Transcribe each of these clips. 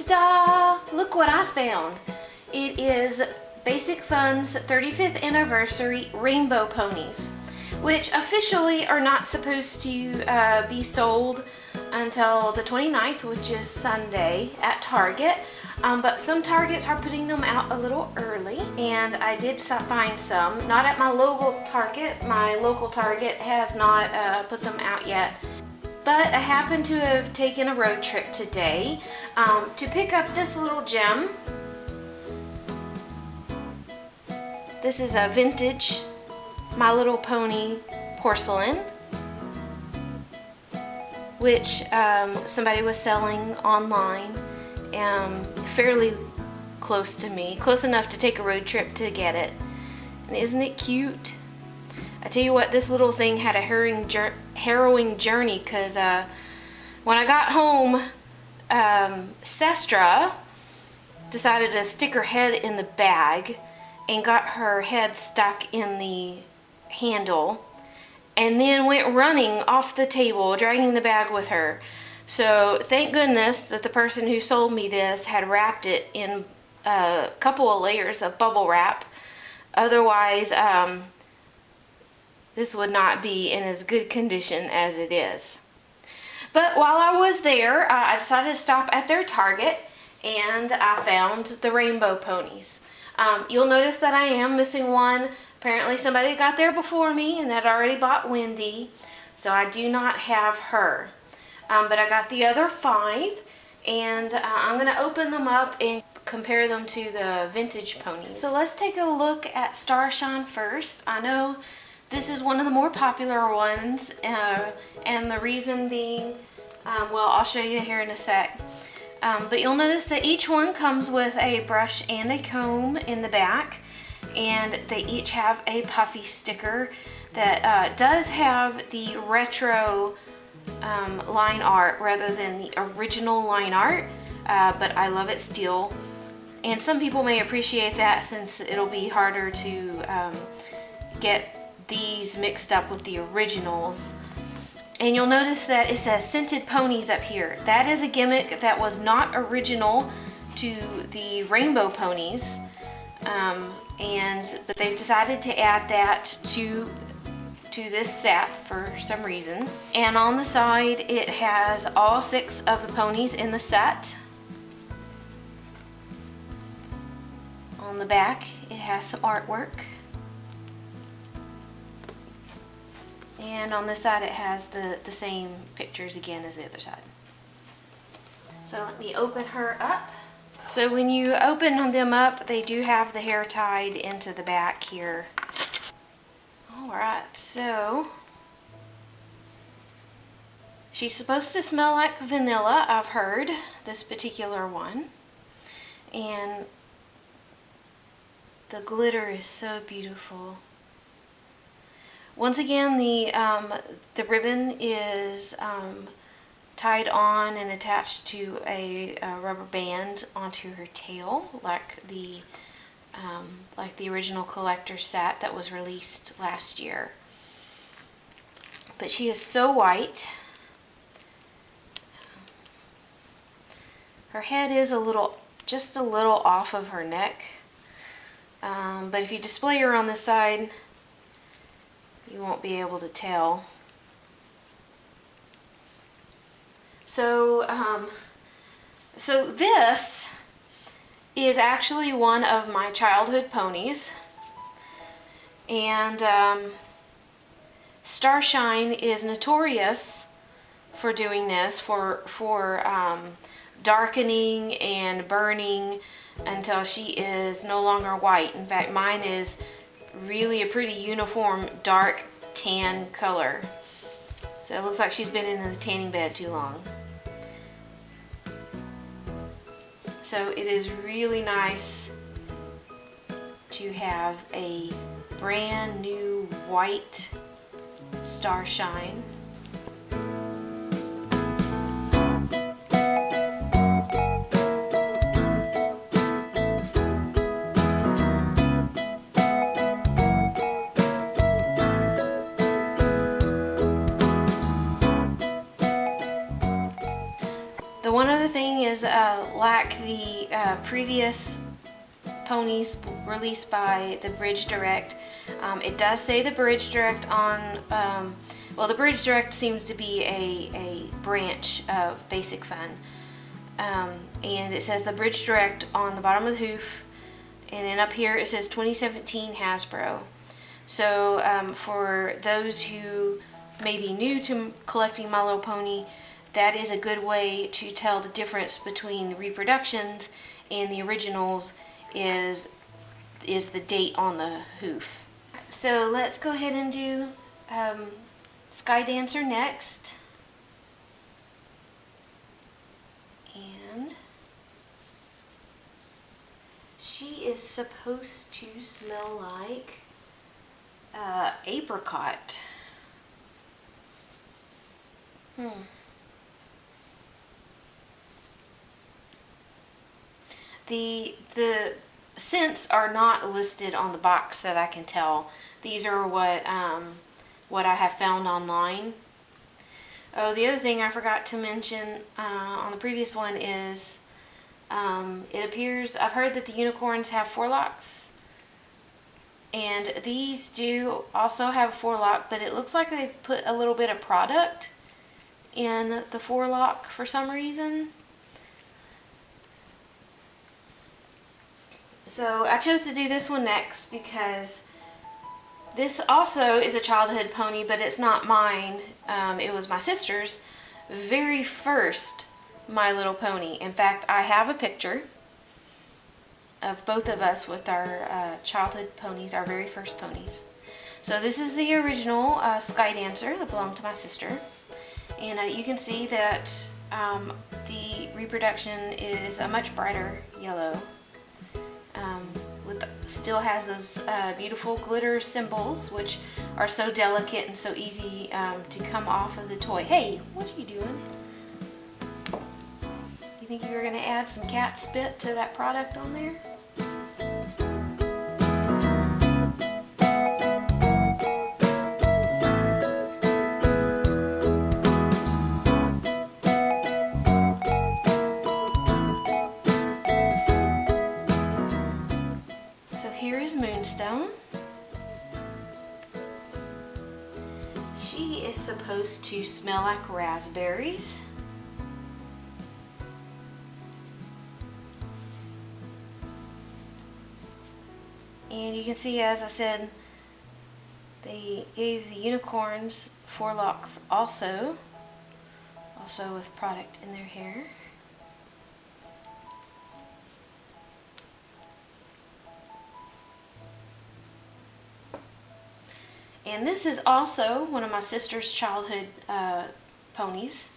Ta-da! Look what I found. It is Basic Fun's 35th Anniversary Rainbow Ponies, which officially are not supposed to be sold until the 29th, which is Sunday, at Target. But some Targets are putting them out a little early, and I did find some. Not at my local Target. My local Target has not put them out yet. But I happen to have taken a road trip today to pick up this little gem. This is a vintage My Little Pony porcelain, which somebody was selling online, fairly close to me, close enough to take a road trip to get it. And isn't it cute? I tell you what, this little thing had a harrowing journey, because when I got home, Sestra decided to stick her head in the bag and got her head stuck in the handle, and then went running off the table, dragging the bag with her. So thank goodness that the person who sold me this had wrapped it in a couple of layers of bubble wrap. Otherwise, this would not be in as good condition as it is. But while I was there, I decided to stop at their Target, and I found the Rainbow Ponies. You'll notice that I am missing one. Apparently somebody got there before me and had already bought Wendy, so I do not have her. But I got the other 5, and I'm going to open them up and compare them to the vintage ponies. So let's take a look at Starshine first. I know this is one of the more popular ones, and the reason being, well, I'll show you here in a sec. But you'll notice that each one comes with a brush and a comb in the back, and they each have a puffy sticker that does have the retro line art rather than the original line art, but I love it still. And some people may appreciate that, since it'll be harder to get these mixed up with the originals. And you'll notice that it says Scented Ponies up here. That is a gimmick that was not original to the Rainbow Ponies, but they've decided to add that to this set for some reason. And on the side, it has all 6 of the ponies in the set. On the back, it has some artwork. And on this side, it has the same pictures again as the other side. So let me open her up. So when you open them up, they do have the hair tied into the back here. Alright, so she's supposed to smell like vanilla, I've heard, this particular one. And the glitter is so beautiful. Once again, the ribbon is tied on and attached to a rubber band onto her tail, like the original collector set that was released last year. But she is so white. Her head is just a little off of her neck, but if you display her on the side, you won't be able to tell. So this is actually one of my childhood ponies, and Starshine is notorious for doing this, for darkening and burning until she is no longer white. In fact, mine is really a pretty uniform dark tan color. So it looks like she's been in the tanning bed too long. So it is really nice to have a brand new white Starshine. one other thing is, like the previous ponies released by the Bridge Direct, it does say the Bridge Direct on, well, the Bridge Direct seems to be a branch of Basic Fun. And it says the Bridge Direct on the bottom of the hoof, and then up here it says 2017 Hasbro. So for those who may be new to collecting My Little Pony, that is a good way to tell the difference between the reproductions and the originals is the date on the hoof. So let's go ahead and do Sky Dancer next. And she is supposed to smell like apricot. The scents are not listed on the box that I can tell. These are what I have found online. Oh, the other thing I forgot to mention on the previous one is it appears, I've heard that the unicorns have forelocks, and these do also have a forelock, but it looks like they put a little bit of product in the forelock for some reason. So I chose to do this one next because this also is a childhood pony, but it's not mine. It was my sister's very first My Little Pony. In fact, I have a picture of both of us with our childhood ponies, our very first ponies. So this is the original Sky Dancer that belonged to my sister. And you can see that the reproduction is a much brighter yellow. Still has those beautiful glitter symbols, which are so delicate and so easy to come off of the toy. Hey, what are you doing? You think you were going to add some cat spit to that product on there? Here is Moonstone. She is supposed to smell like raspberries. And you can see, as I said, they gave the unicorns forelocks also with product in their hair. And this is also one of my sister's childhood ponies.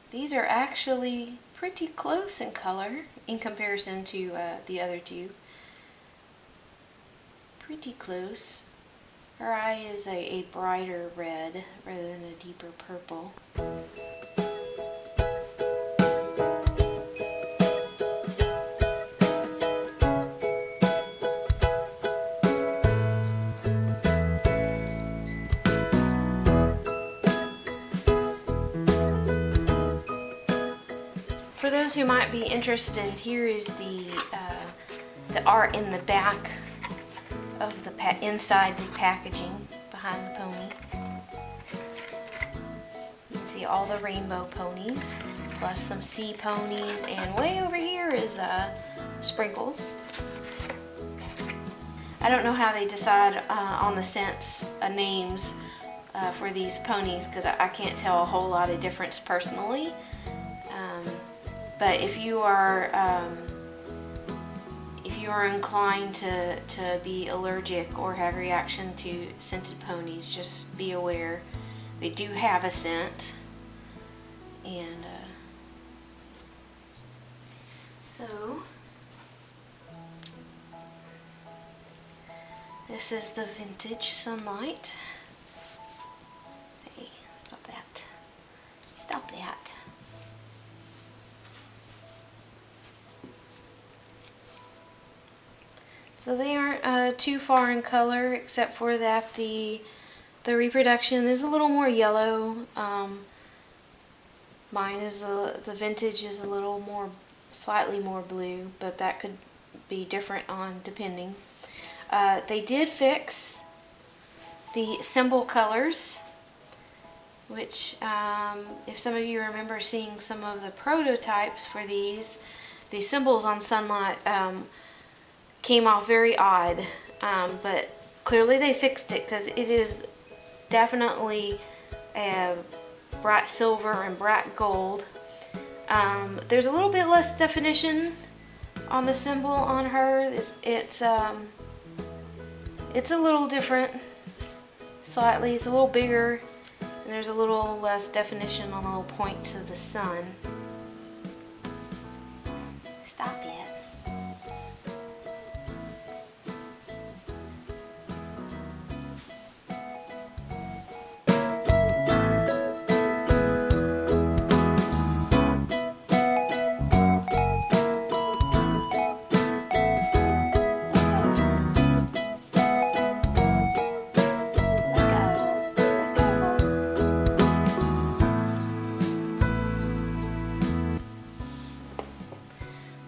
These are actually pretty close in color in comparison to the other two. Pretty close. Her eye is a brighter red rather than a deeper purple. For those who might be interested, here is the art in the back of the inside the packaging behind the pony. You can see all the rainbow ponies, plus some sea ponies, and way over here is Sprinkles. I don't know how they decide on the scents names for these ponies, because I can't tell a whole lot of difference personally. But if you are inclined to be allergic or have reaction to scented ponies, just be aware they do have a scent. And so this is the vintage Sunlight. Hey, stop that. Stop that. So they aren't too far in color, except for that the The reproduction is a little more yellow. Mine is the vintage is a little more, slightly more blue, but that could be different on depending. They did fix the symbol colors, which if some of you remember seeing some of the prototypes for these, the symbols on Sunlight came off very odd, but clearly they fixed it because it is definitely a bright silver and bright gold. There's a little bit less definition on the symbol on her. It's a little different, slightly. It's a little bigger, and there's a little less definition on the little points of the sun. Stop it.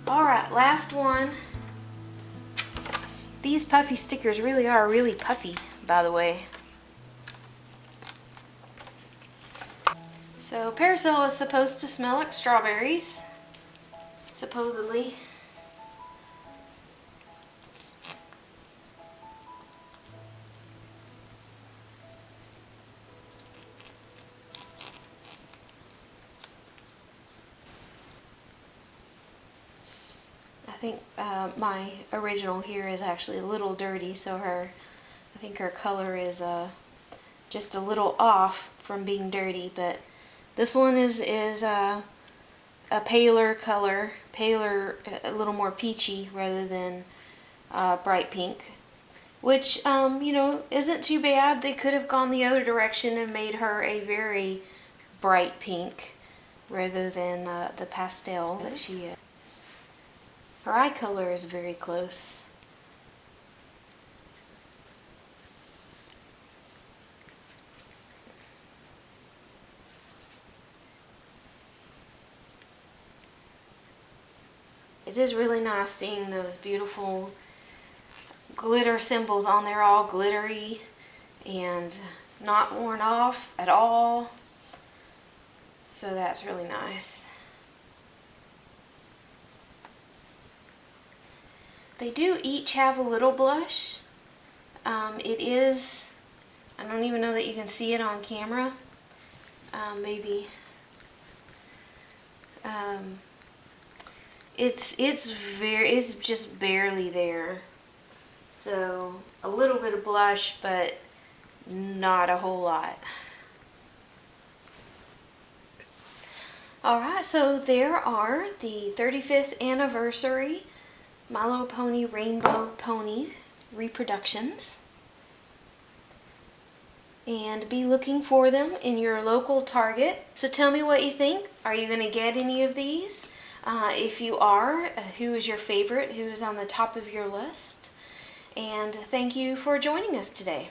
Alright, last one. These puffy stickers really are really puffy, by the way. So Parasol is supposed to smell like strawberries, supposedly. I think my original here is actually a little dirty, so I think her color is just a little off from being dirty, but this one is a paler color, a little more peachy rather than bright pink, which you know, isn't too bad. They could have gone the other direction and made her a very bright pink rather than the pastel that she is. Her eye color is very close. It is really nice seeing those beautiful glitter symbols on there, all glittery and not worn off at all. So that's really nice. They do each have a little blush. It is, I don't even know that you can see it on camera. Maybe. It's just barely there. So a little bit of blush, but not a whole lot. Alright, so there are the 35th anniversary My Little Pony Rainbow Pony reproductions. And be looking for them in your local Target. So tell me what you think. Are you going to get any of these? If you are, who is your favorite? Who is on the top of your list? And thank you for joining us today.